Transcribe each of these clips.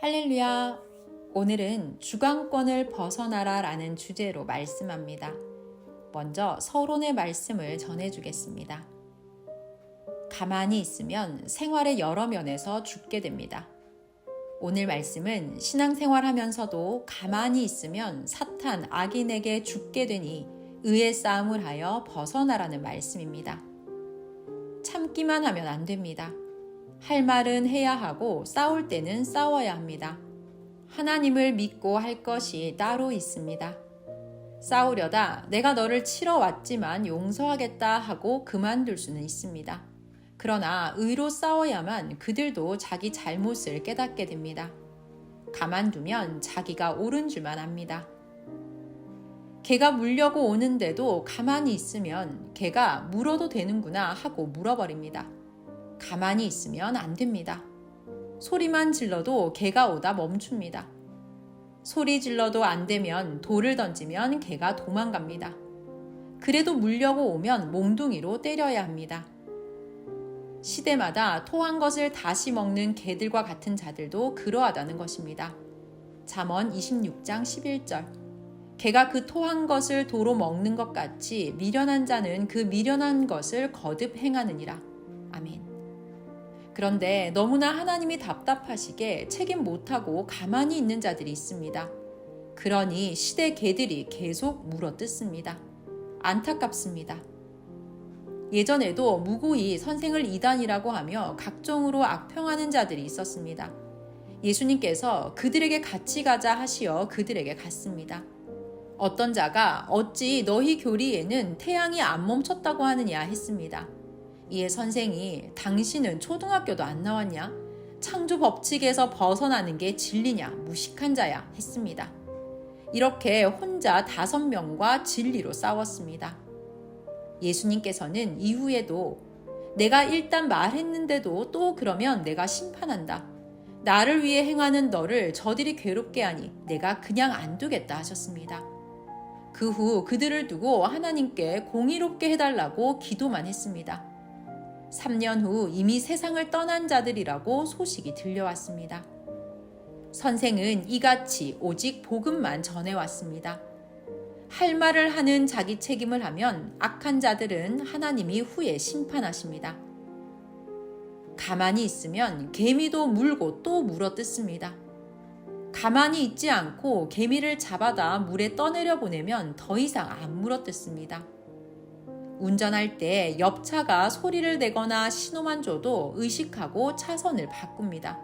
할렐루야! 오늘은 주강권을 벗어나라 라는 주제로 말씀합니다. 먼저 서론의 말씀을 전해주겠습니다. 가만히 있으면 생활의 여러 면에서 죽게 됩니다. 오늘 말씀은 신앙생활 하면서도 가만히 있으면 사탄 악인에게 죽게 되니 의의 싸움을 하여 벗어나라는 말씀입니다. 참기만 하면 안 됩니다. 할 말은 해야 하고 싸울 때는 싸워야 합니다. 하나님을 믿고 할 것이 따로 있습니다. 싸우려다 내가 너를 치러 왔지만 용서하겠다 하고 그만둘 수는 있습니다. 그러나 의로 싸워야만 그들도 자기 잘못을 깨닫게 됩니다. 가만두면 자기가 옳은 줄만 압니다. 개가 물려고 오는데도 가만히 있으면 개가 물어도 되는구나 하고 물어버립니다. 가만히 있으면 안 됩니다. 소리만 질러도 개가 오다 멈춥니다. 소리 질러도 안 되면 돌을 던지면 개가 도망갑니다. 그래도 물려고 오면 몽둥이로 때려야 합니다. 시대마다 토한 것을 다시 먹는 개들과 같은 자들도 그러하다는 것입니다. 잠언 26장 11절. 개가 그 토한 것을 도로 먹는 것 같이 미련한 자는 그 미련한 것을 거듭 행하느니라. 아멘. 그런데 너무나 하나님이 답답하시게 책임 못하고 가만히 있는 자들이 있습니다. 그러니 시대 개들이 계속 물어뜯습니다. 안타깝습니다. 예전에도 무고히 선생을 이단이라고 하며 각종으로 악평하는 자들이 있었습니다. 예수님께서 그들에게 같이 가자 하시어 그들에게 갔습니다. 어떤 자가 어찌 너희 교리에는 태양이 안 멈췄다고 하느냐 했습니다. 이에 선생이 당신은 초등학교도 안 나왔냐? 창조 법칙에서 벗어나는 게 진리냐? 무식한 자야 했습니다. 이렇게 혼자 5명과 진리로 싸웠습니다. 예수님께서는 이후에도 내가 일단 말했는데도 또 그러면 내가 심판한다. 나를 위해 행하는 너를 저들이 괴롭게 하니 내가 그냥 안 두겠다 하셨습니다. 그 후 그들을 두고 하나님께 공의롭게 해달라고 기도만 했습니다. 3년 후 이미 세상을 떠난 자들이라고 소식이 들려왔습니다. 선생은 이같이 오직 복음만 전해왔습니다. 할 말을 하는 자기 책임을 하면 악한 자들은 하나님이 후에 심판하십니다. 가만히 있으면 개미도 물고 또 물어뜯습니다. 가만히 있지 않고 개미를 잡아다 물에 떠내려 보내면 더 이상 안 물어뜯습니다. 운전할 때 옆차가 소리를 내거나 신호만 줘도 의식하고 차선을 바꿉니다.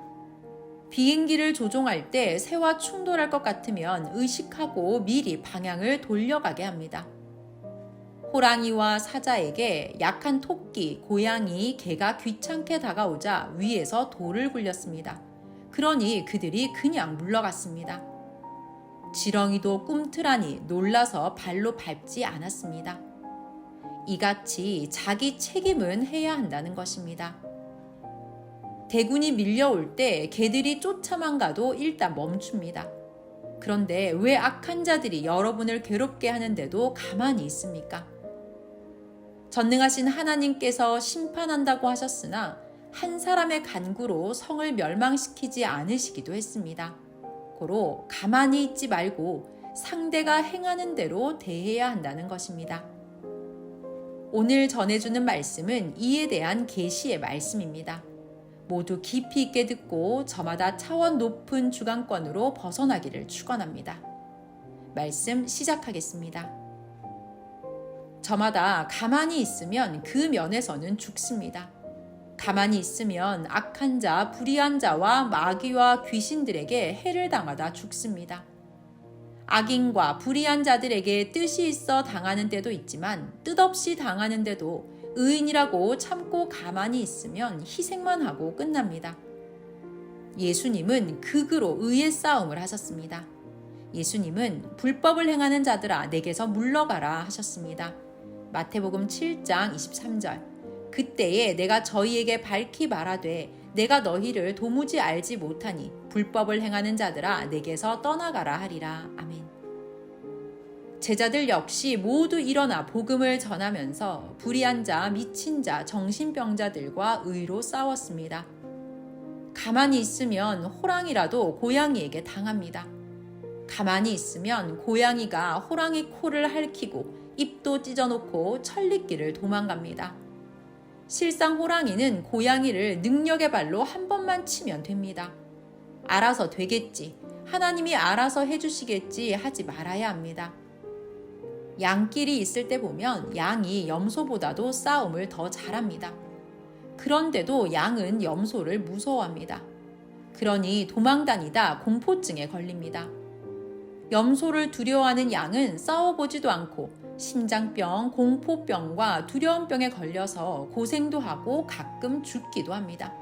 비행기를 조종할 때 새와 충돌할 것 같으면 의식하고 미리 방향을 돌려가게 합니다. 호랑이와 사자에게 약한 토끼, 고양이, 개가 귀찮게 다가오자 위에서 돌을 굴렸습니다. 그러니 그들이 그냥 물러갔습니다. 지렁이도 꿈틀하니 놀라서 발로 밟지 않았습니다. 이같이 자기 책임은 해야 한다는 것입니다. 대군이 밀려올 때 개들이 쫓아만 가도 일단 멈춥니다. 그런데 왜 악한 자들이 여러분을 괴롭게 하는데도 가만히 있습니까? 전능하신 하나님께서 심판한다고 하셨으나 한 사람의 간구로 성을 멸망시키지 않으시기도 했습니다. 고로 가만히 있지 말고 상대가 행하는 대로 대해야 한다는 것입니다. 오늘 전해주는 말씀은 이에 대한 계시의 말씀입니다. 모두 깊이 있게 듣고 저마다 차원 높은 주강권으로 벗어나기를 축원합니다. 말씀 시작하겠습니다. 저마다 가만히 있으면 그 면에서는 죽습니다. 가만히 있으면 악한 자, 불의한 자와 마귀와 귀신들에게 해를 당하다 죽습니다. 악인과 불의한 자들에게 뜻이 있어 당하는 때도 있지만 뜻없이 당하는 데도 의인이라고 참고 가만히 있으면 희생만 하고 끝납니다. 예수님은 극으로 의의 싸움을 하셨습니다. 예수님은 불법을 행하는 자들아 내게서 물러가라 하셨습니다. 마태복음 7장 23절. 그때에 내가 저희에게 밝히 말하되 내가 너희를 도무지 알지 못하니 불법을 행하는 자들아 내게서 떠나가라 하리라. 아멘. 제자들 역시 모두 일어나 복음을 전하면서 불의한 자, 미친 자, 정신병자들과 의로 싸웠습니다. 가만히 있으면 호랑이라도 고양이에게 당합니다. 가만히 있으면 고양이가 호랑이 코를 핥히고 입도 찢어놓고 천리길을 도망갑니다. 실상 호랑이는 고양이를 능력의 발로 한 번만 치면 됩니다. 알아서 되겠지, 하나님이 알아서 해주시겠지 하지 말아야 합니다. 양끼리 있을 때 보면 양이 염소보다도 싸움을 더 잘합니다. 그런데도 양은 염소를 무서워합니다. 그러니 도망다니다 공포증에 걸립니다. 염소를 두려워하는 양은 싸워보지도 않고 심장병, 공포병과 두려움병에 걸려서 고생도 하고 가끔 죽기도 합니다.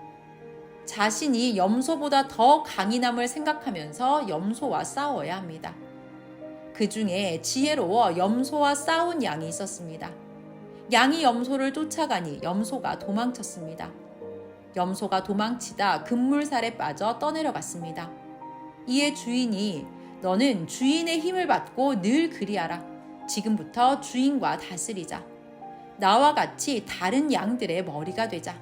자신이 염소보다 더 강인함을 생각하면서 염소와 싸워야 합니다. 그 중에 지혜로워 염소와 싸운 양이 있었습니다. 양이 염소를 쫓아가니 염소가 도망쳤습니다. 염소가 도망치다 급물살에 빠져 떠내려갔습니다. 이에 주인이 너는 주인의 힘을 받고 늘 그리하라. 지금부터 주인과 다스리자. 나와 같이 다른 양들의 머리가 되자.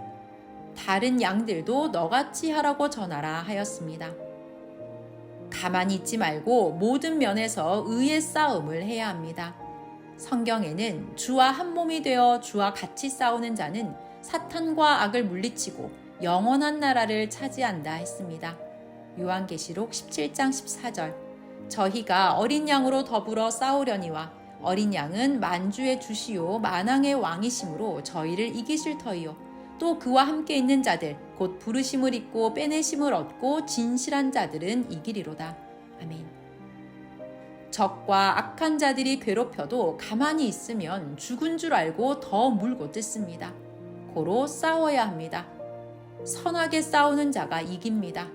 다른 양들도 너같이 하라고 전하라 하였습니다. 가만히 있지 말고 모든 면에서 의의 싸움을 해야 합니다. 성경에는 주와 한 몸이 되어 주와 같이 싸우는 자는 사탄과 악을 물리치고 영원한 나라를 차지한다 했습니다. 요한계시록 17장 14절. 저희가 어린 양으로 더불어 싸우려니와 어린 양은 만주의 주시요 만왕의 왕이심으로 저희를 이기실 터이요 또 그와 함께 있는 자들 곧 부르심을 입고 빼내심을 얻고 진실한 자들은 이기리로다. 아멘. 적과 악한 자들이 괴롭혀도 가만히 있으면 죽은 줄 알고 더 물고 뜯습니다. 고로 싸워야 합니다. 선하게 싸우는 자가 이깁니다.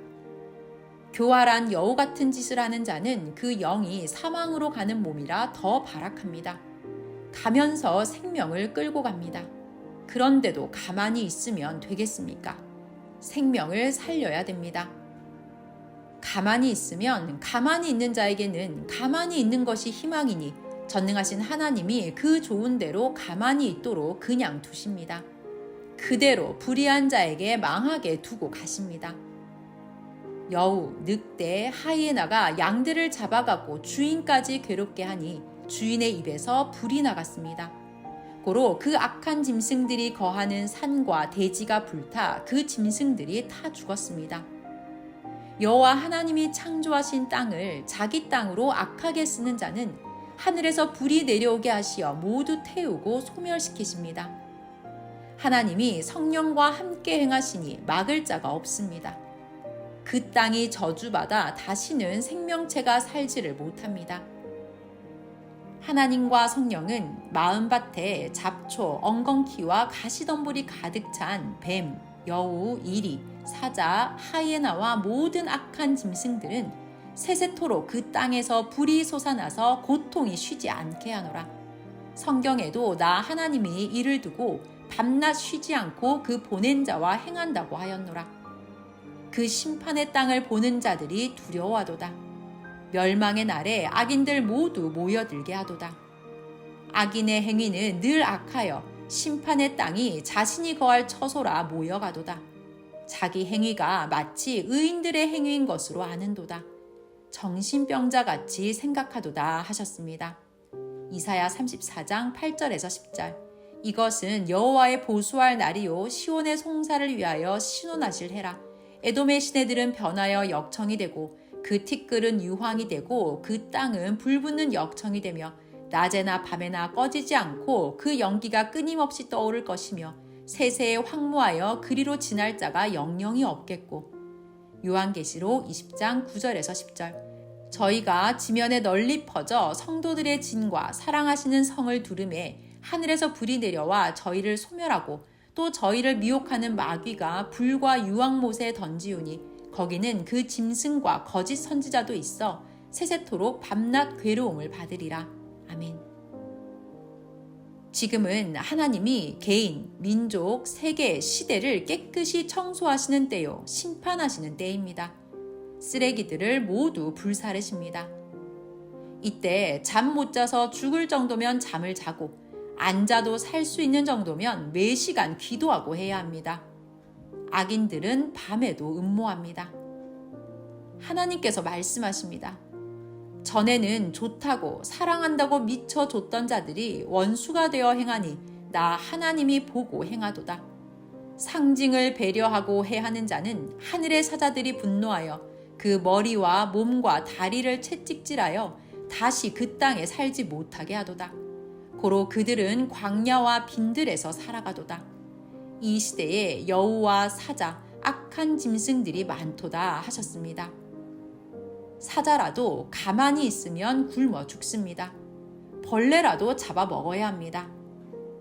교활한 여우 같은 짓을 하는 자는 그 영이 사망으로 가는 몸이라 더 발악합니다. 가면서 생명을 끌고 갑니다. 그런데도 가만히 있으면 되겠습니까? 생명을 살려야 됩니다. 가만히 있으면 가만히 있는 자에게는 가만히 있는 것이 희망이니 전능하신 하나님이 그 좋은 대로 가만히 있도록 그냥 두십니다. 그대로 불의한 자에게 망하게 두고 가십니다. 여우, 늑대, 하이에나가 양들을 잡아가고 주인까지 괴롭게 하니 주인의 입에서 불이 나갔습니다. 고로 그 악한 짐승들이 거하는 산과 대지가 불타 그 짐승들이 타 죽었습니다. 여호와 하나님이 창조하신 땅을 자기 땅으로 악하게 쓰는 자는 하늘에서 불이 내려오게 하시어 모두 태우고 소멸시키십니다. 하나님이 성령과 함께 행하시니 막을 자가 없습니다. 그 땅이 저주받아 다시는 생명체가 살지를 못합니다. 하나님과 성령은 마음밭에 잡초, 엉겅퀴와 가시덤불이 가득 찬 뱀, 여우, 이리, 사자, 하이에나와 모든 악한 짐승들은 세세토록 그 땅에서 불이 솟아나서 고통이 쉬지 않게 하노라. 성경에도 나 하나님이 이를 두고 밤낮 쉬지 않고 그 보낸 자와 행한다고 하였노라. 그 심판의 땅을 보는 자들이 두려워하도다. 멸망의 날에 악인들 모두 모여들게 하도다. 악인의 행위는 늘 악하여 심판의 땅이 자신이 거할 처소라 모여가도다. 자기 행위가 마치 의인들의 행위인 것으로 아는도다. 정신병자같이 생각하도다 하셨습니다. 이사야 34장 8절에서 10절. 이것은 여호와의 보수할 날이요 시온의 송사를 위하여 신원하실 해라. 에돔의 시내들은 변하여 역청이 되고 그 티끌은 유황이 되고 그 땅은 불붙는 역청이 되며 낮에나 밤에나 꺼지지 않고 그 연기가 끊임없이 떠오를 것이며 세세에 황무하여 그리로 지날 자가 영영이 없겠고. 요한계시록 20장 9절에서 10절. 저희가 지면에 널리 퍼져 성도들의 진과 사랑하시는 성을 두름에 하늘에서 불이 내려와 저희를 소멸하고 또 저희를 미혹하는 마귀가 불과 유황못에 던지우니 거기는 그 짐승과 거짓 선지자도 있어 세세토록 밤낮 괴로움을 받으리라. 아멘. 지금은 하나님이 개인, 민족, 세계, 시대를 깨끗이 청소하시는 때요, 심판하시는 때입니다. 쓰레기들을 모두 불사르십니다. 이때 잠 못 자서 죽을 정도면 잠을 자고 앉아도 살 수 있는 정도면 매시간 기도하고 해야 합니다. 악인들은 밤에도 음모합니다. 하나님께서 말씀하십니다. 전에는 좋다고 사랑한다고 미쳐 줬던 자들이 원수가 되어 행하니 나 하나님이 보고 행하도다. 상징을 배려하고 해하는 자는 하늘의 사자들이 분노하여 그 머리와 몸과 다리를 채찍질하여 다시 그 땅에 살지 못하게 하도다. 고로 그들은 광야와 빈들에서 살아가도다. 이 시대에 여우와 사자, 악한 짐승들이 많도다 하셨습니다. 사자라도 가만히 있으면 굶어 죽습니다. 벌레라도 잡아 먹어야 합니다.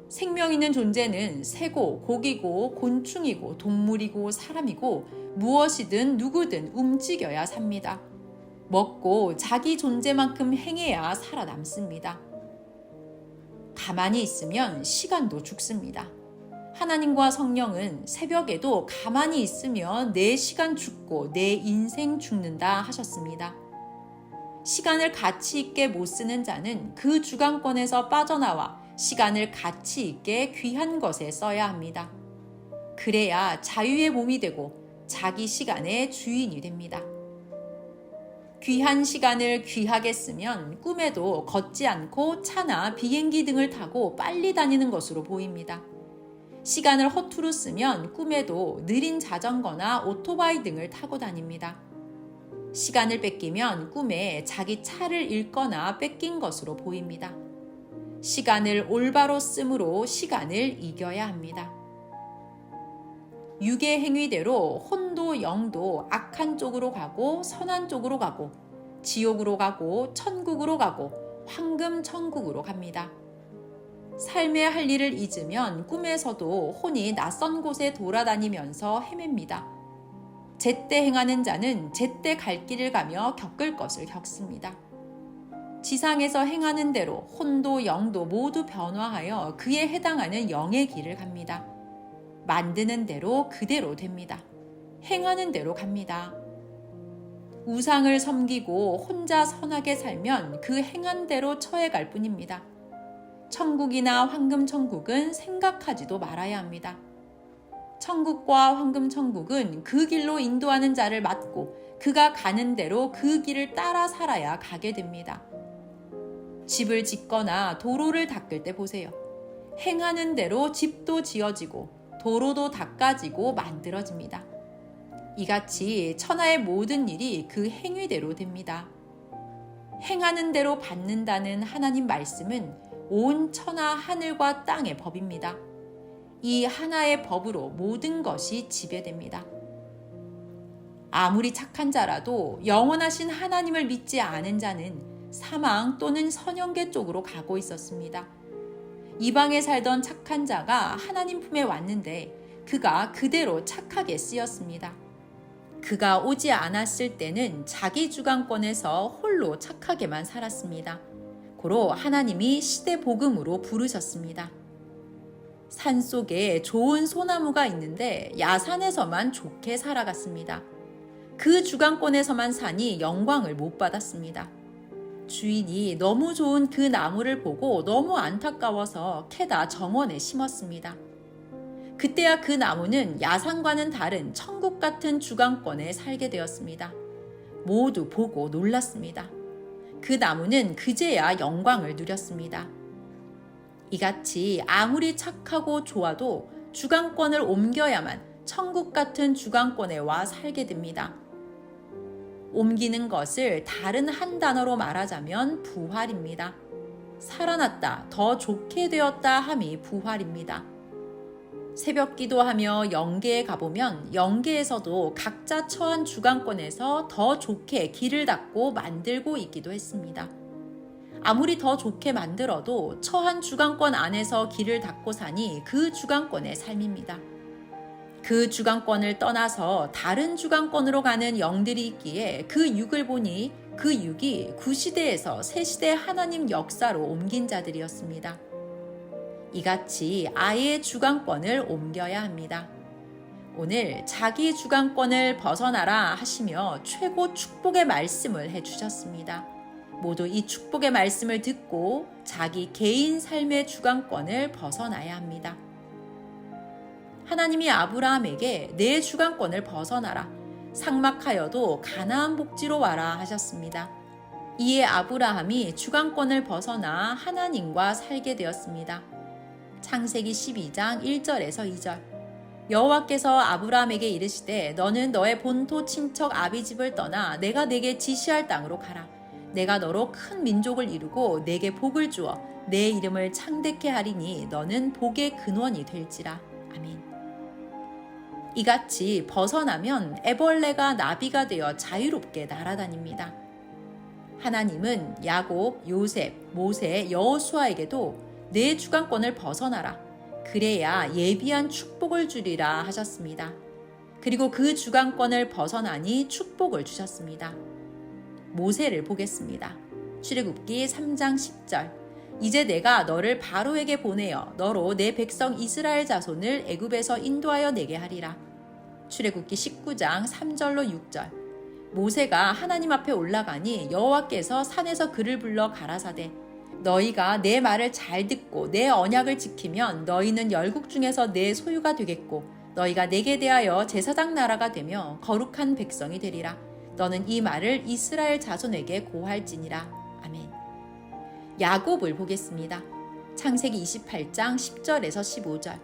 생명 있는 존재는 새고 고기고 곤충이고 동물이고 사람이고 무엇이든 누구든 움직여야 삽니다. 먹고 자기 존재만큼 행해야 살아남습니다. 가만히 있으면 시간도 죽습니다. 하나님과 성령은 새벽에도 가만히 있으면 내 시간 죽고 내 인생 죽는다 하셨습니다. 시간을 가치 있게 못 쓰는 자는 그 주관권에서 빠져나와 시간을 가치 있게 귀한 것에 써야 합니다. 그래야 자유의 몸이 되고 자기 시간의 주인이 됩니다. 귀한 시간을 귀하게 쓰면 꿈에도 걷지 않고 차나 비행기 등을 타고 빨리 다니는 것으로 보입니다. 시간을 허투루 쓰면 꿈에도 느린 자전거나 오토바이 등을 타고 다닙니다. 시간을 뺏기면 꿈에 자기 차를 잃거나 뺏긴 것으로 보입니다. 시간을 올바로 쓰므로 시간을 이겨야 합니다. 육의 행위대로 혼도 영도 악한 쪽으로 가고 선한 쪽으로 가고 지옥으로 가고 천국으로 가고 황금 천국으로 갑니다. 삶의 할 일을 잊으면 꿈에서도 혼이 낯선 곳에 돌아다니면서 헤맵니다. 제때 행하는 자는 제때 갈 길을 가며 겪을 것을 겪습니다. 지상에서 행하는 대로 혼도 영도 모두 변화하여 그에 해당하는 영의 길을 갑니다. 만드는 대로 그대로 됩니다. 행하는 대로 갑니다. 우상을 섬기고 혼자 선하게 살면 그 행한 대로 처해갈 뿐입니다. 천국이나 황금천국은 생각하지도 말아야 합니다. 천국과 황금천국은 그 길로 인도하는 자를 맡고 그가 가는 대로 그 길을 따라 살아야 가게 됩니다. 집을 짓거나 도로를 닦을 때 보세요. 행하는 대로 집도 지어지고 도로도 닦아지고 만들어집니다. 이같이 천하의 모든 일이 그 행위대로 됩니다. 행하는 대로 받는다는 하나님 말씀은 온 천하 하늘과 땅의 법입니다. 이 하나의 법으로 모든 것이 지배됩니다. 아무리 착한 자라도 영원하신 하나님을 믿지 않은 자는 사망 또는 선영계 쪽으로 가고 있었습니다. 이방에 살던 착한 자가 하나님 품에 왔는데 그가 그대로 착하게 쓰였습니다. 그가 오지 않았을 때는 자기 주관권에서 홀로 착하게만 살았습니다. 고로 하나님이 시대 복음으로 부르셨습니다. 산속에 좋은 소나무가 있는데 야산에서만 좋게 살아갔습니다. 그 주관권에서만 사니 영광을 못 받았습니다. 주인이 너무 좋은 그 나무를 보고 너무 안타까워서 캐다 정원에 심었습니다. 그때야 그 나무는 야산과는 다른 천국 같은 주관권에 살게 되었습니다. 모두 보고 놀랐습니다. 그 나무는 그제야 영광을 누렸습니다. 이같이 아무리 착하고 좋아도 주관권을 옮겨야만 천국 같은 주관권에 와 살게 됩니다. 옮기는 것을 다른 한 단어로 말하자면 부활입니다. 살아났다, 더 좋게 되었다 함이 부활입니다. 새벽 기도하며 영계에 가보면 영계에서도 각자 처한 주관권에서 더 좋게 길을 닦고 만들고 있기도 했습니다. 아무리 더 좋게 만들어도 처한 주관권 안에서 길을 닦고 사니 그 주관권의 삶입니다. 그 주관권을 떠나서 다른 주관권으로 가는 영들이 있기에 그 육을 보니 그 육이 구시대에서 새시대 하나님 역사로 옮긴 자들이었습니다. 이같이 아예 주관권을 옮겨야 합니다. 오늘 자기 주관권을 벗어나라 하시며 최고 축복의 말씀을 해주셨습니다. 모두 이 축복의 말씀을 듣고 자기 개인 삶의 주관권을 벗어나야 합니다. 하나님이 아브라함에게 내 주관권을 벗어나라. 삭막하여도 가나안 복지로 와라 하셨습니다. 이에 아브라함이 주관권을 벗어나 하나님과 살게 되었습니다. 창세기 12장 1절에서 2절. 여호와께서 아브라함에게 이르시되 너는 너의 본토 친척 아비집을 떠나 내가 내게 지시할 땅으로 가라. 내가 너로 큰 민족을 이루고 내게 복을 주어 내 이름을 창대케 하리니 너는 복의 근원이 될지라. 아멘. 이같이 벗어나면 애벌레가 나비가 되어 자유롭게 날아다닙니다. 하나님은 야곱, 요셉, 모세, 여호수아에게도 내 주관권을 벗어나라. 그래야 예비한 축복을 주리라 하셨습니다. 그리고 그 주관권을 벗어나니 축복을 주셨습니다. 모세를 보겠습니다. 출애굽기 3장 10절. 이제 내가 너를 바로에게 보내어 너로 내 백성 이스라엘 자손을 애굽에서 인도하여 내게 하리라. 출애굽기 19장 3절로 6절. 모세가 하나님 앞에 올라가니 여호와께서 산에서 그를 불러 가라사대 너희가 내 말을 잘 듣고 내 언약을 지키면 너희는 열국 중에서 내 소유가 되겠고 너희가 내게 대하여 제사장 나라가 되며 거룩한 백성이 되리라. 너는 이 말을 이스라엘 자손에게 고할지니라. 아멘. 야곱을 보겠습니다. 창세기 28장 10절에서 15절.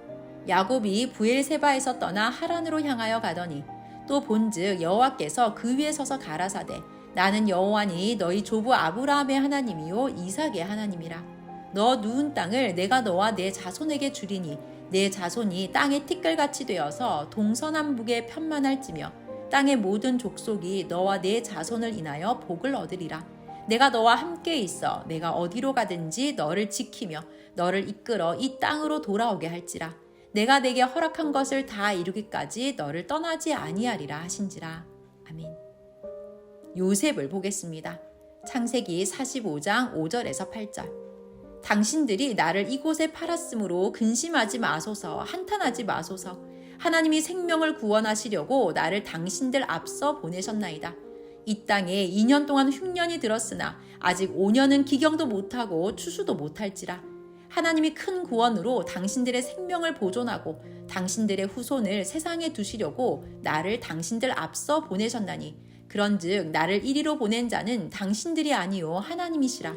야곱이 부엘세바에서 떠나 하란으로 향하여 가더니 또 본즉 여호와께서 그 위에 서서 가라사대 나는 여호와니 너희 조부 아브라함의 하나님이요 이삭의 하나님이라. 너 누운 땅을 내가 너와 내 자손에게 주리니 내 자손이 땅의 티끌같이 되어서 동서남북에 편만할지며 땅의 모든 족속이 너와 내 자손을 인하여 복을 얻으리라. 내가 너와 함께 있어 내가 어디로 가든지 너를 지키며 너를 이끌어 이 땅으로 돌아오게 할지라. 내가 내게 허락한 것을 다 이루기까지 너를 떠나지 아니하리라 하신지라. 아멘. 요셉을 보겠습니다. 창세기 45장 5절에서 8절. 당신들이 나를 이곳에 팔았으므로 근심하지 마소서, 한탄하지 마소서. 하나님이 생명을 구원하시려고 나를 당신들 앞서 보내셨나이다. 이 땅에 2년 동안 흉년이 들었으나 아직 5년은 기경도 못하고 추수도 못할지라. 하나님이 큰 구원으로 당신들의 생명을 보존하고 당신들의 후손을 세상에 두시려고 나를 당신들 앞서 보내셨나니 그런즉 나를 이리로 보낸 자는 당신들이 아니요 하나님이시라.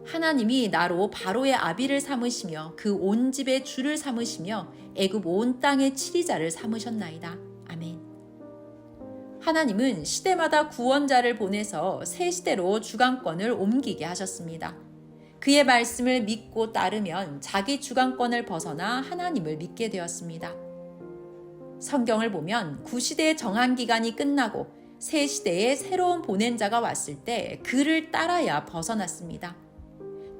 하나님이 나로 바로의 아비를 삼으시며 그 온 집의 주를 삼으시며 애굽 온 땅의 치리자를 삼으셨나이다. 아멘. 하나님은 시대마다 구원자를 보내서 새 시대로 주관권을 옮기게 하셨습니다. 그의 말씀을 믿고 따르면 자기 주관권을 벗어나 하나님을 믿게 되었습니다. 성경을 보면 구시대의 정한 기간이 끝나고 새 시대에 새로운 보낸 자가 왔을 때 그를 따라야 벗어났습니다.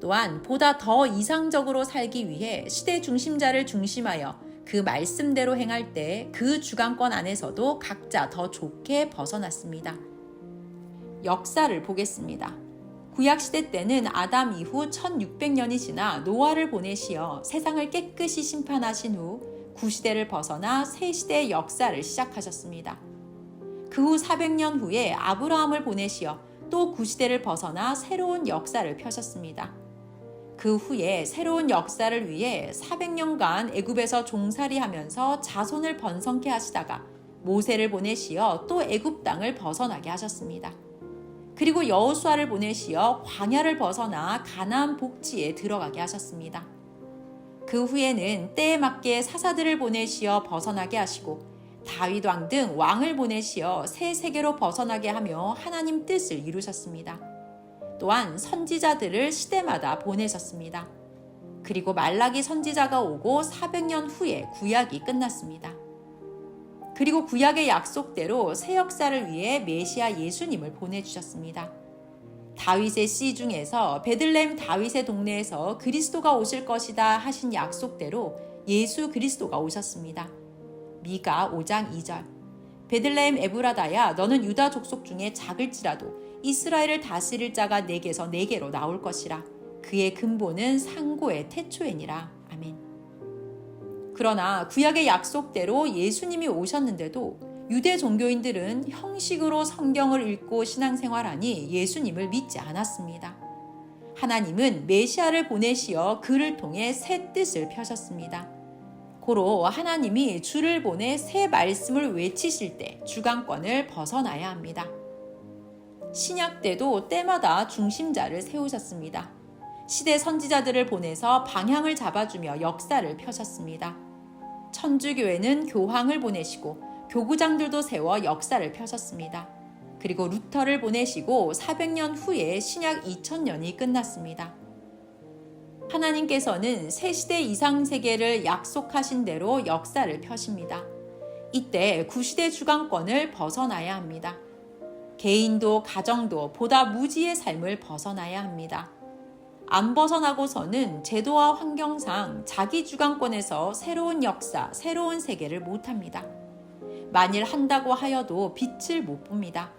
또한 보다 더 이상적으로 살기 위해 시대 중심자를 중심하여 그 말씀대로 행할 때 그 주관권 안에서도 각자 더 좋게 벗어났습니다. 역사를 보겠습니다. 구약시대 때는 아담 이후 1600년이 지나 노아를 보내시어 세상을 깨끗이 심판하신 후 구시대를 벗어나 새시대의 역사를 시작하셨습니다. 그 후 400년 후에 아브라함을 보내시어 또 구시대를 벗어나 새로운 역사를 펴셨습니다. 그 후에 새로운 역사를 위해 400년간 애굽에서 종살이하면서 자손을 번성케 하시다가 모세를 보내시어 또 애굽 땅을 벗어나게 하셨습니다. 그리고 여호수아를 보내시어 광야를 벗어나 가나안 복지에 들어가게 하셨습니다. 그 후에는 때에 맞게 사사들을 보내시어 벗어나게 하시고 다윗 왕 등 왕을 보내시어 새 세계로 벗어나게 하며 하나님 뜻을 이루셨습니다. 또한 선지자들을 시대마다 보내셨습니다. 그리고 말라기 선지자가 오고 400년 후에 구약이 끝났습니다. 그리고 구약의 약속대로 새 역사를 위해 메시아 예수님을 보내주셨습니다. 다윗의 씨 중에서 베들레헴 다윗의 동네에서 그리스도가 오실 것이다 하신 약속대로 예수 그리스도가 오셨습니다. 미가 5장 2절. 베들레헴 에브라다야 너는 유다 족속 중에 작을지라도 이스라엘을 다스릴 자가 내게서 내게로 나올 것이라. 그의 근본은 상고의 태초이니라. 아멘. 그러나 구약의 약속대로 예수님이 오셨는데도 유대 종교인들은 형식으로 성경을 읽고 신앙생활하니 예수님을 믿지 않았습니다. 하나님은 메시아를 보내시어 그를 통해 새 뜻을 펴셨습니다. 고로 하나님이 주를 보내 새 말씀을 외치실 때 주관권을 벗어나야 합니다. 신약 때도 때마다 중심자를 세우셨습니다. 시대 선지자들을 보내서 방향을 잡아주며 역사를 펴셨습니다. 천주교회는 교황을 보내시고 교구장들도 세워 역사를 펴셨습니다. 그리고 루터를 보내시고 400년 후에 신약 2000년이 끝났습니다. 하나님께서는 새 시대 이상 세계를 약속하신 대로 역사를 펴십니다. 이때 구시대 주관권을 벗어나야 합니다. 개인도 가정도 보다 무지의 삶을 벗어나야 합니다. 안 벗어나고서는 제도와 환경상 자기 주관권에서 새로운 역사, 새로운 세계를 못합니다. 만일 한다고 하여도 빛을 못 봅니다.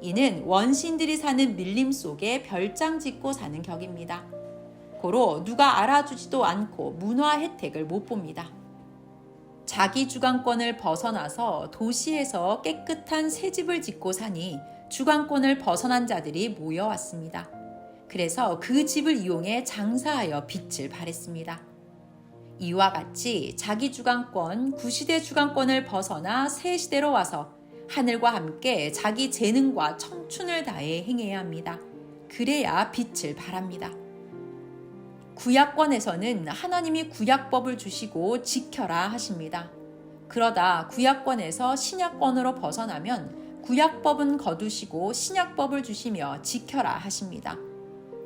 이는 원신들이 사는 밀림 속에 별장 짓고 사는 격입니다. 고로 누가 알아주지도 않고 문화 혜택을 못 봅니다. 자기 주관권을 벗어나서 도시에서 깨끗한 새 집을 짓고 사니 주관권을 벗어난 자들이 모여왔습니다. 그래서 그 집을 이용해 장사하여 빛을 발했습니다. 이와 같이 자기 주관권, 구시대 주관권을 벗어나 새 시대로 와서 하늘과 함께 자기 재능과 청춘을 다해 행해야 합니다. 그래야 빛을 발합니다. 구약권에서는 하나님이 구약법을 주시고 지켜라 하십니다. 그러다 구약권에서 신약권으로 벗어나면 구약법은 거두시고 신약법을 주시며 지켜라 하십니다.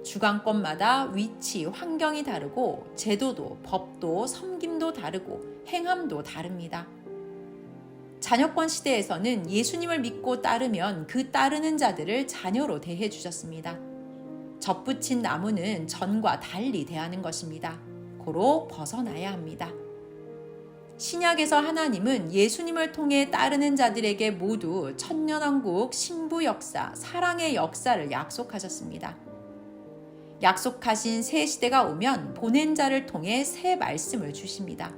주관권마다 위치, 환경이 다르고 제도도, 법도, 섬김도 다르고 행함도 다릅니다. 자녀권 시대에서는 예수님을 믿고 따르면 그 따르는 자들을 자녀로 대해 주셨습니다. 접붙인 나무는 전과 달리 대하는 것입니다. 고로 벗어나야 합니다. 신약에서 하나님은 예수님을 통해 따르는 자들에게 모두 천년왕국, 신부 역사, 사랑의 역사를 약속하셨습니다. 약속하신 새 시대가 오면 보낸 자를 통해 새 말씀을 주십니다.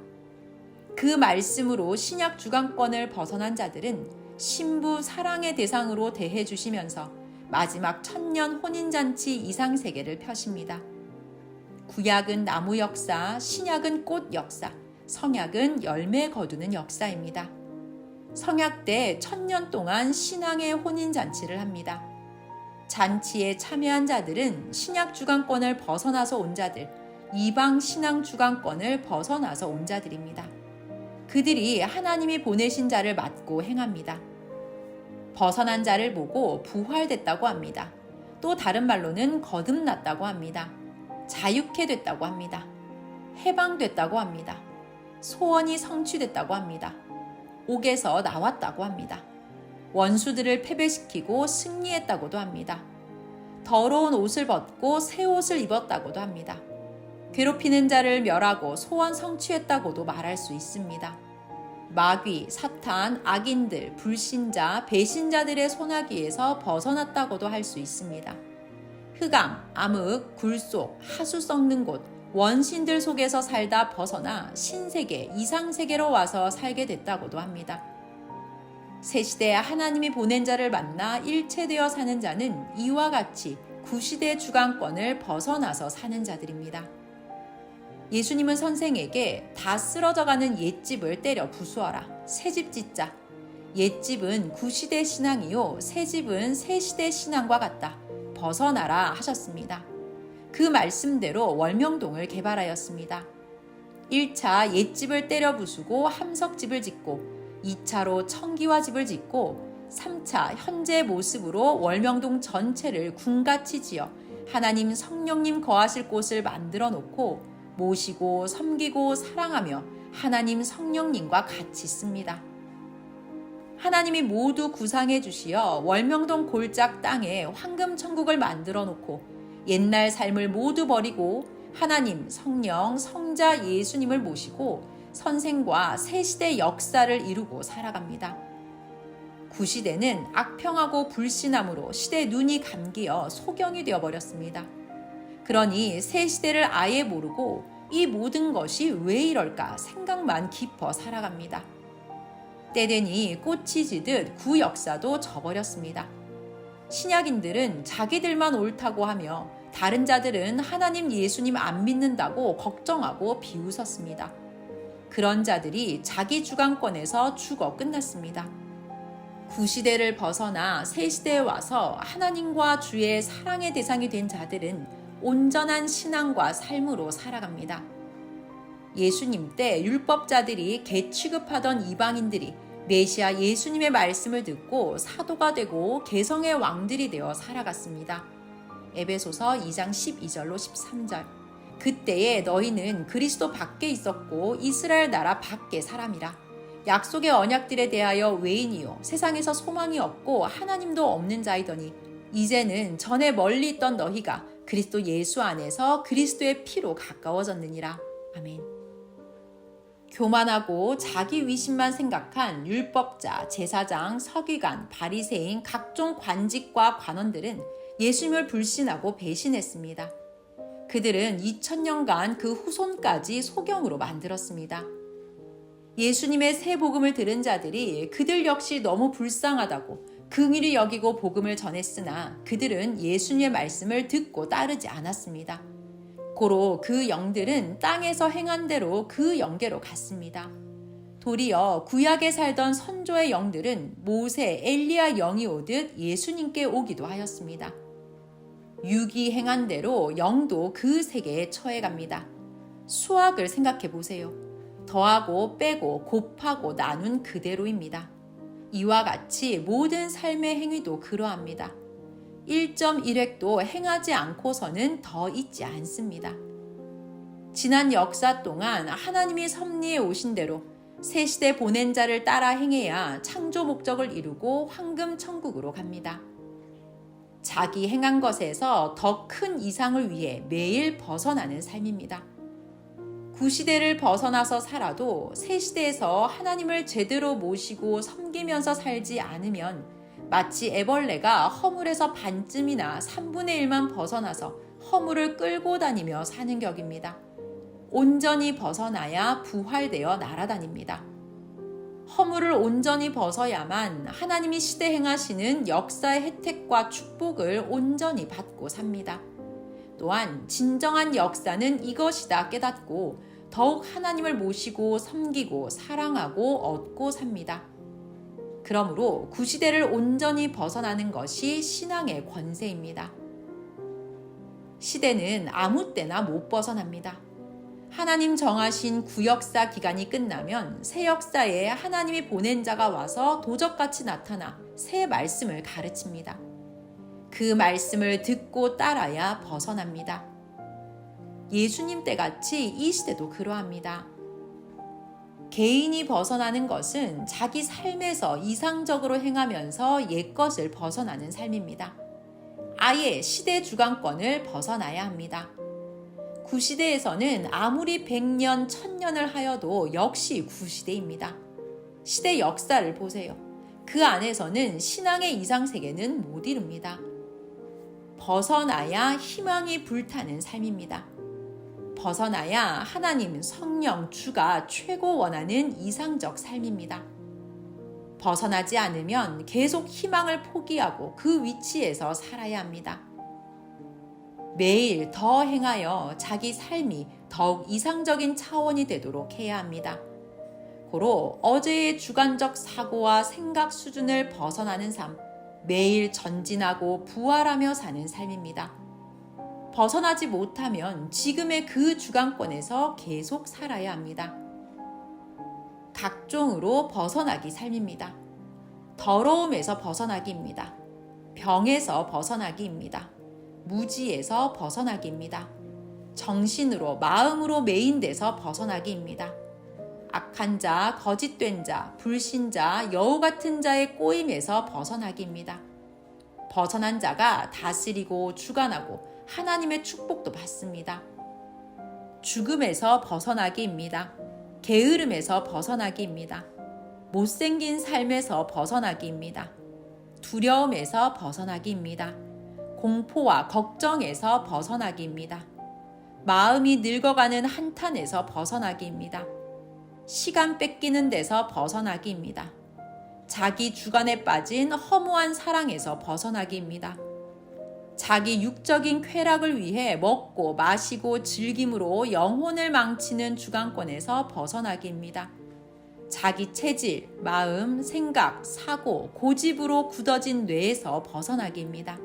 그 말씀으로 신약 주관권을 벗어난 자들은 신부 사랑의 대상으로 대해 주시면서 마지막 천년 혼인잔치 이상 세계를 펴십니다. 구약은 나무 역사, 신약은 꽃 역사, 성약은 열매 거두는 역사입니다. 성약 때 1000년 동안 신앙의 혼인잔치를 합니다. 잔치에 참여한 자들은 신약 주관권을 벗어나서 온 자들, 이방 신앙 주관권을 벗어나서 온 자들입니다. 그들이 하나님이 보내신 자를 맡고 행합니다. 벗어난 자를 보고 부활됐다고 합니다. 또 다른 말로는 거듭났다고 합니다. 자유케 됐다고 합니다. 해방됐다고 합니다. 소원이 성취됐다고 합니다. 옥에서 나왔다고 합니다. 원수들을 패배시키고 승리했다고도 합니다. 더러운 옷을 벗고 새 옷을 입었다고도 합니다. 괴롭히는 자를 멸하고 소원 성취했다고도 말할 수 있습니다. 마귀, 사탄, 악인들, 불신자, 배신자들의 손아귀에서 벗어났다고도 할 수 있습니다. 흑암, 암흑, 굴속, 하수 썩는 곳, 원신들 속에서 살다 벗어나 신세계, 이상세계로 와서 살게 됐다고도 합니다. 새 시대에 하나님이 보낸 자를 만나 일체되어 사는 자는 이와 같이 구시대 주관권을 벗어나서 사는 자들입니다. 예수님은 선생에게 다 쓰러져가는 옛집을 때려 부수어라. 새집 짓자. 옛집은 구시대 신앙이요 새집은 새시대 신앙과 같다. 벗어나라 하셨습니다. 그 말씀대로 월명동을 개발하였습니다. 1차 옛집을 때려 부수고 함석집을 짓고 2차로 청기와 집을 짓고 3차 현재 모습으로 월명동 전체를 궁같이 지어 하나님 성령님 거하실 곳을 만들어 놓고 모시고 섬기고 사랑하며 하나님 성령님과 같이 씁니다. 하나님이 모두 구상해 주시어 월명동 골짝 땅에 황금 천국을 만들어 놓고 옛날 삶을 모두 버리고 하나님, 성령, 성자 예수님을 모시고 선생과 새 시대 역사를 이루고 살아갑니다. 구시대는 악평하고 불신함으로 시대 눈이 감기어 소경이 되어버렸습니다. 그러니 새 시대를 아예 모르고 이 모든 것이 왜 이럴까 생각만 깊어 살아갑니다. 때되니 꽃이 지듯 구 역사도 져버렸습니다. 신약인들은 자기들만 옳다고 하며 다른 자들은 하나님 예수님 안 믿는다고 걱정하고 비웃었습니다. 그런 자들이 자기 주관권에서 죽어 끝났습니다. 구시대를 벗어나 새시대에 와서 하나님과 주의 사랑의 대상이 된 자들은 온전한 신앙과 삶으로 살아갑니다. 예수님 때 율법자들이 개 취급하던 이방인들이 메시아 예수님의 말씀을 듣고 사도가 되고 개성의 왕들이 되어 살아갔습니다. 에베소서 2장 12절로 13절. 그때에 너희는 그리스도 밖에 있었고 이스라엘 나라 밖의 사람이라. 약속의 언약들에 대하여 외인이요 세상에서 소망이 없고 하나님도 없는 자이더니 이제는 전에 멀리 있던 너희가 그리스도 예수 안에서 그리스도의 피로 가까워졌느니라. 아멘. 교만하고 자기 위신만 생각한 율법자, 제사장, 서기관, 바리새인 각종 관직과 관원들은 예수님을 불신하고 배신했습니다. 그들은 2000년간 그 후손까지 소경으로 만들었습니다. 예수님의 새 복음을 들은 자들이 그들 역시 너무 불쌍하다고 긍휼히 여기고 복음을 전했으나 그들은 예수님의 말씀을 듣고 따르지 않았습니다. 고로 그 영들은 땅에서 행한 대로 그 영계로 갔습니다. 도리어 구약에 살던 선조의 영들은 모세, 엘리야 영이 오듯 예수님께 오기도 하였습니다. 육이 행한 대로 영도 그 세계에 처해갑니다. 수학을 생각해 보세요. 더하고 빼고 곱하고 나눈 그대로입니다. 이와 같이 모든 삶의 행위도 그러합니다. 1.1획도 행하지 않고서는 더 있지 않습니다. 지난 역사 동안 하나님이 섭리해 오신 대로 새 시대 보낸 자를 따라 행해야 창조 목적을 이루고 황금 천국으로 갑니다. 자기 행한 것에서 더 큰 이상을 위해 매일 벗어나는 삶입니다. 구시대를 벗어나서 살아도 새 시대에서 하나님을 제대로 모시고 섬기면서 살지 않으면 마치 애벌레가 허물에서 반쯤이나 3분의 1만 벗어나서 허물을 끌고 다니며 사는 격입니다. 온전히 벗어나야 부활되어 날아다닙니다. 허물을 온전히 벗어야만 하나님이 시대 행하시는 역사의 혜택과 축복을 온전히 받고 삽니다. 또한 진정한 역사는 이것이다 깨닫고 더욱 하나님을 모시고 섬기고 사랑하고 얻고 삽니다. 그러므로 구시대를 온전히 벗어나는 것이 신앙의 권세입니다. 시대는 아무 때나 못 벗어납니다. 하나님 정하신 구역사 기간이 끝나면 새 역사에 하나님이 보낸 자가 와서 도적같이 나타나 새 말씀을 가르칩니다. 그 말씀을 듣고 따라야 벗어납니다. 예수님 때같이 이 시대도 그러합니다. 개인이 벗어나는 것은 자기 삶에서 이상적으로 행하면서 옛것을 벗어나는 삶입니다. 아예 시대 주관권을 벗어나야 합니다. 구시대에서는 아무리 100년, 1000년을 하여도 역시 구시대입니다. 시대 역사를 보세요. 그 안에서는 신앙의 이상세계는 못 이룹니다. 벗어나야 희망이 불타는 삶입니다. 벗어나야 하나님, 성령, 주가 최고 원하는 이상적 삶입니다. 벗어나지 않으면 계속 희망을 포기하고 그 위치에서 살아야 합니다. 매일 더 행하여 자기 삶이 더욱 이상적인 차원이 되도록 해야 합니다. 고로 어제의 주관적 사고와 생각 수준을 벗어나는 삶, 매일 전진하고 부활하며 사는 삶입니다. 벗어나지 못하면 지금의 그 주관권에서 계속 살아야 합니다. 각종으로 벗어나기 삶입니다. 더러움에서 벗어나기입니다. 병에서 벗어나기입니다. 무지에서 벗어나기입니다. 정신으로 마음으로 매인돼서 벗어나기입니다. 악한 자, 거짓된 자, 불신자, 여우 같은 자의 꼬임에서 벗어나기입니다. 벗어난 자가 다스리고 주관하고 하나님의 축복도 받습니다. 죽음에서 벗어나기입니다. 게으름에서 벗어나기입니다. 못생긴 삶에서 벗어나기입니다. 두려움에서 벗어나기입니다. 공포와 걱정에서 벗어나기입니다. 마음이 늙어가는 한탄에서 벗어나기입니다. 시간 뺏기는 데서 벗어나기입니다. 자기 주관에 빠진 허무한 사랑에서 벗어나기입니다. 자기 육적인 쾌락을 위해 먹고 마시고 즐김으로 영혼을 망치는 주관권에서 벗어나기입니다. 자기 체질, 마음, 생각, 사고, 고집으로 굳어진 뇌에서 벗어나기입니다.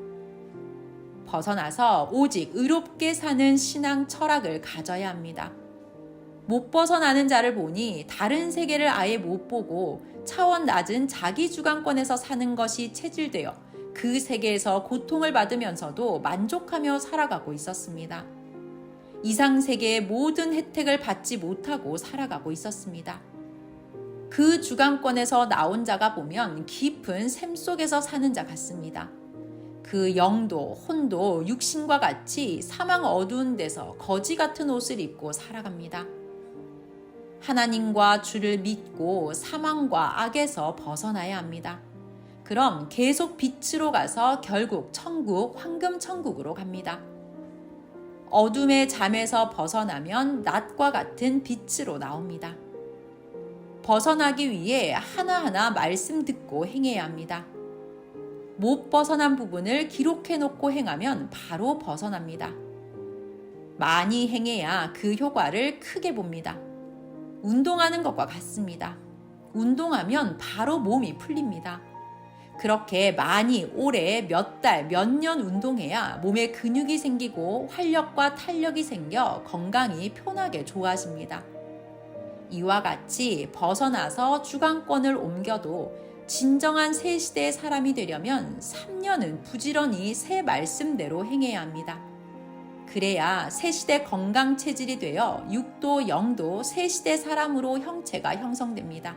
벗어나서 오직 의롭게 사는 신앙 철학을 가져야 합니다. 못 벗어나는 자를 보니 다른 세계를 아예 못 보고 차원 낮은 자기 주관권에서 사는 것이 체질되어 그 세계에서 고통을 받으면서도 만족하며 살아가고 있었습니다. 이상 세계의 모든 혜택을 받지 못하고 살아가고 있었습니다. 그 주관권에서 나온 자가 보면 깊은 샘 속에서 사는 자 같습니다. 그 영도, 혼도 육신과 같이 사망 어두운 데서 거지 같은 옷을 입고 살아갑니다. 하나님과 주를 믿고 사망과 악에서 벗어나야 합니다. 그럼 계속 빛으로 가서 결국 천국, 황금천국으로 갑니다. 어둠의 잠에서 벗어나면 낮과 같은 빛으로 나옵니다. 벗어나기 위해 하나하나 말씀 듣고 행해야 합니다. 못 벗어난 부분을 기록해 놓고 행하면 바로 벗어납니다. 많이 행해야 그 효과를 크게 봅니다. 운동하는 것과 같습니다. 운동하면 바로 몸이 풀립니다. 그렇게 많이 오래 몇 달, 몇 년 운동해야 몸에 근육이 생기고 활력과 탄력이 생겨 건강이 편하게 좋아집니다. 이와 같이 벗어나서 주관권을 옮겨도 진정한 새 시대의 사람이 되려면 3년은 부지런히 새 말씀대로 행해야 합니다. 그래야 새 시대 건강 체질이 되어 육도 영도 새 시대 사람으로 형체가 형성됩니다.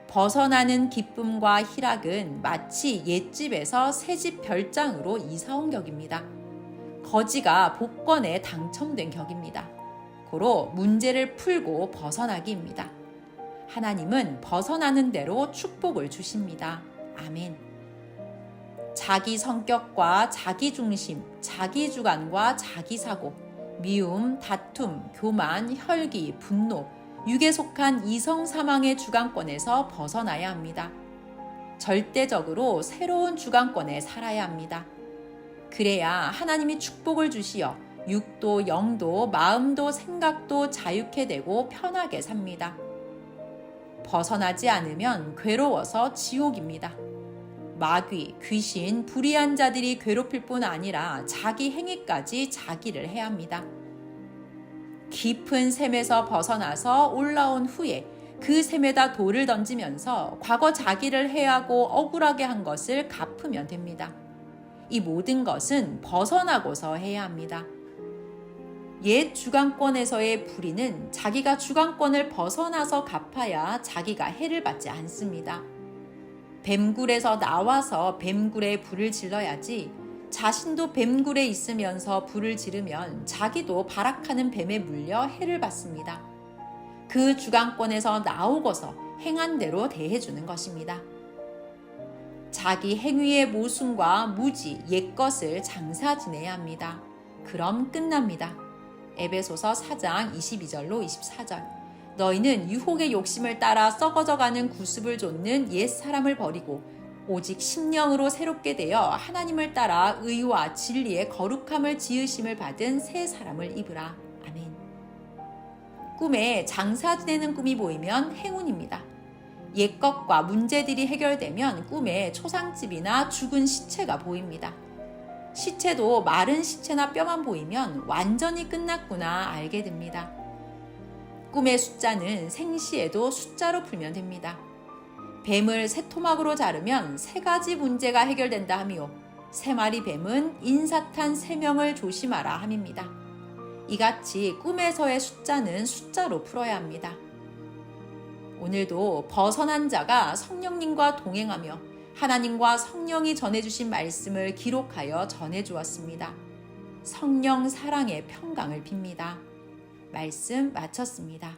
벗어나는 기쁨과 희락은 마치 옛집에서 새집 별장으로 이사온 격입니다. 거지가 복권에 당첨된 격입니다. 고로 문제를 풀고 벗어나기입니다. 하나님은 벗어나는 대로 축복을 주십니다. 아멘. 자기 성격과 자기 중심, 자기 주관과 자기 사고, 미움, 다툼, 교만, 혈기, 분노, 육에 속한 이성 사망의 주관권에서 벗어나야 합니다. 절대적으로 새로운 주관권에 살아야 합니다. 그래야 하나님이 축복을 주시어 육도, 영도, 마음도, 생각도 자유케 되고 편하게 삽니다. 벗어나지 않으면 괴로워서 지옥입니다. 마귀, 귀신, 불의한 자들이 괴롭힐 뿐 아니라 자기 행위까지 자기를 해야 합니다. 깊은 샘에서 벗어나서 올라온 후에 그 샘에다 돌을 던지면서 과거 자기를 해하고 억울하게 한 것을 갚으면 됩니다. 이 모든 것은 벗어나고서 해야 합니다. 옛 주관권에서의 불의는 자기가 주관권을 벗어나서 갚아야 자기가 해를 받지 않습니다. 뱀굴에서 나와서 뱀굴에 불을 질러야지 자신도 뱀굴에 있으면서 불을 지르면 자기도 발악하는 뱀에 물려 해를 받습니다. 그 주관권에서 나오고서 행한 대로 대해주는 것입니다. 자기 행위의 모순과 무지, 옛것을 장사 지내야 합니다. 그럼 끝납니다. 에베소서 4장 22절로 24절. 너희는 유혹의 욕심을 따라 썩어져가는 구습을 좇는 옛 사람을 버리고 오직 심령으로 새롭게 되어 하나님을 따라 의와 진리의 거룩함을 지으심을 받은 새 사람을 입으라. 아멘. 꿈에 장사 지내는 꿈이 보이면 행운입니다. 옛것과 문제들이 해결되면 꿈에 초상집이나 죽은 시체가 보입니다. 시체도 마른 시체나 뼈만 보이면 완전히 끝났구나 알게 됩니다. 꿈의 숫자는 생시에도 숫자로 풀면 됩니다. 뱀을 새 토막으로 자르면 3가지 문제가 해결된다 하며 3마리 뱀은 인사탄 3명을 조심하라 함입니다. 이같이 꿈에서의 숫자는 숫자로 풀어야 합니다. 오늘도 벗어난 자가 성령님과 동행하며 하나님과 성령이 전해주신 말씀을 기록하여 전해주었습니다. 성령 사랑의 평강을 빕니다. 말씀 마쳤습니다.